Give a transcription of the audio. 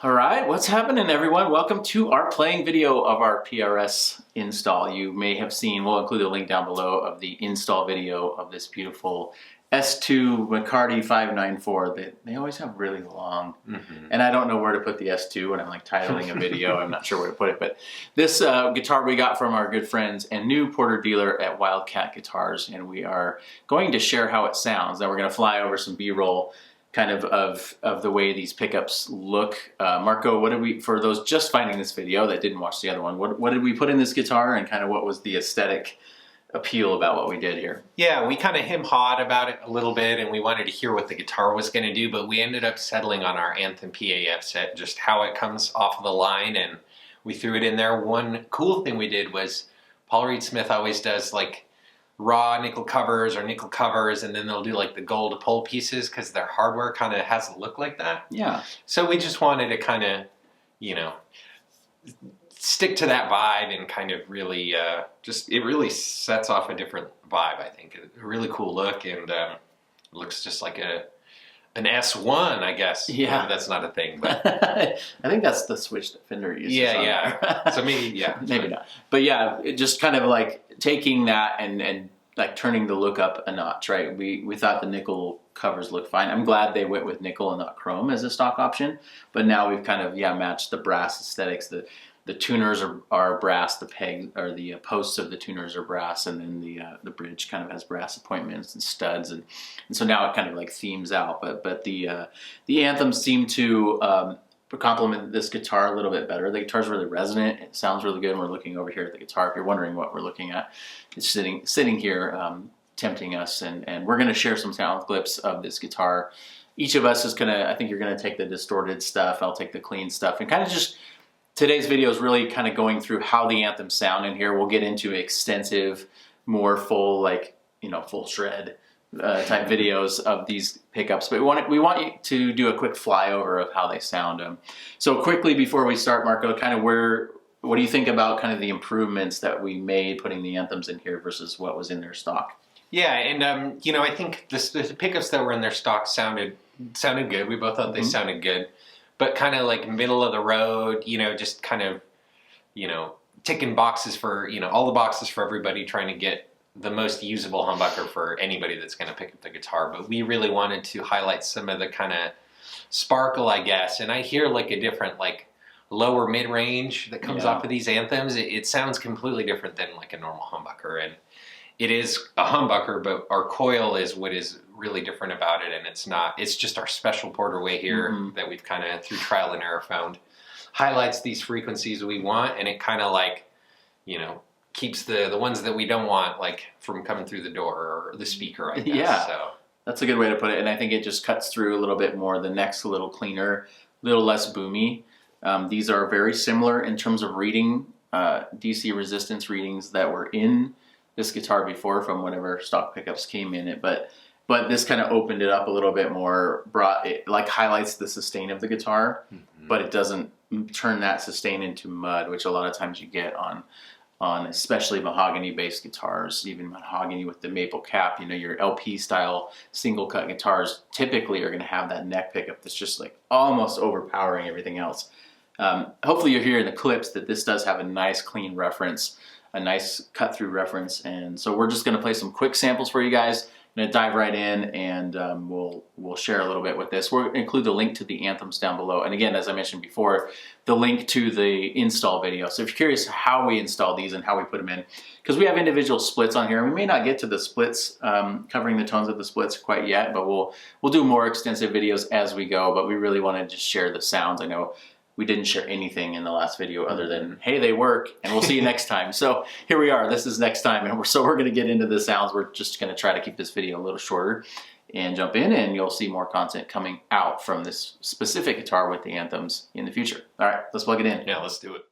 All right, what's happening, everyone? Welcome to our playing video of our PRS install. You may have seen, we'll include a link down below of the install video of this beautiful S2 McCarty 594. They always have really long, and I don't know where to put the S2 when I'm like titling a video. I'm not sure where to put it, but this guitar we got from our good friends and new Porter dealer at Wildcat Guitars, and we are going to share how it sounds. Then we're going to fly over some B-roll kind of the way these pickups look. Marco, what did we, for those just finding this video that didn't watch the other one, what did we put in this guitar, and kind of what was the aesthetic appeal about what we did here? Yeah, we kind of hem-hawed about it a little bit, and we wanted to hear what the guitar was going to do, but we ended up settling on our Anthem PAF set, just how it comes off of the line, and we threw it in there. One cool thing we did was, Paul Reed Smith always does like raw nickel covers or nickel covers, and then they'll do like the gold pole pieces because their hardware kind of has a look like that. Yeah. So we just wanted to kind of, you know, stick to that vibe and kind of really it really sets off a different vibe, I think. A really cool look, and looks just like an S1, I guess. Yeah. That's not a thing, but I think that's the switch that Fender uses. Yeah. So maybe, yeah. Maybe not. But yeah, it just kind of like taking that and like turning the look up a notch, right? We thought the nickel covers looked fine. I'm glad they went with nickel and not chrome as a stock option, but now we've kind of, matched the brass aesthetics. The tuners are brass, the peg or the posts of the tuners are brass, and then the bridge kind of has brass appointments and studs, and so now it kind of like themes out. But the Anthems seem to complement this guitar a little bit better. The guitar's really resonant. It sounds really good. And we're looking over here at the guitar. If you're wondering what we're looking at, it's sitting here tempting us, and we're going to share some sound clips of this guitar. Each of us is gonna, I think you're gonna take the distorted stuff, I'll take the clean stuff, and kind of just, today's video is really kind of going through how the Anthems sound in here. We'll get into extensive, more full, like, full shred type videos of these pickups, but we want you to do a quick flyover of how they sound. So quickly before we start, Marco, kind of what do you think about kind of the improvements that we made putting the Anthems in here versus what was in their stock? Yeah, and I think the pickups that were in their stock sounded good. We both thought they sounded good, but kind of like middle of the road, just kind of, ticking boxes for, all the boxes for everybody, trying to get the most usable humbucker for anybody that's going to pick up the guitar. But we really wanted to highlight some of the kind of sparkle, I guess. And I hear like a different, like lower mid-range that comes off of these Anthems. It sounds completely different than like a normal humbucker. And it is a humbucker, but our coil is what is really different about it. And it's just our special Porter way here that we've kind of, through trial and error, found highlights these frequencies we want. And it kind of like, keeps the ones that we don't want, like, from coming through the door or the speaker, I guess. Yeah, so that's a good way to put it. And I think it just cuts through a little bit more. The neck's a little cleaner, a little less boomy. These are very similar in terms of reading, DC resistance readings that were in this guitar before from whatever stock pickups came in it. But this kind of opened it up a little bit more, it like highlights the sustain of the guitar, but it doesn't turn that sustain into mud, which a lot of times you get on especially mahogany-based guitars, even mahogany with the maple cap. Your LP style single cut guitars typically are going to have that neck pickup that's just like almost overpowering everything else. Hopefully you're hearing the clips that this does have a nice clean reference, a nice cut through reference. And so we're just going to play some quick samples for you guys. I'm going to dive right in, and we'll share a little bit with this. We'll include the link to the Anthems down below. And again, as I mentioned before, the link to the install video. So if you're curious how we install these and how we put them in, because we have individual splits on here, and we may not get to the splits, covering the tones of the splits quite yet, but we'll do more extensive videos as we go. But we really want to just share the sounds. I know we didn't share anything in the last video other than, hey, they work, and we'll see you next time. So here we are. This is next time, and we're going to get into the sounds. We're just going to try to keep this video a little shorter and jump in, and you'll see more content coming out from this specific guitar with the Anthems in the future. All right, let's plug it in. Yeah, let's do it.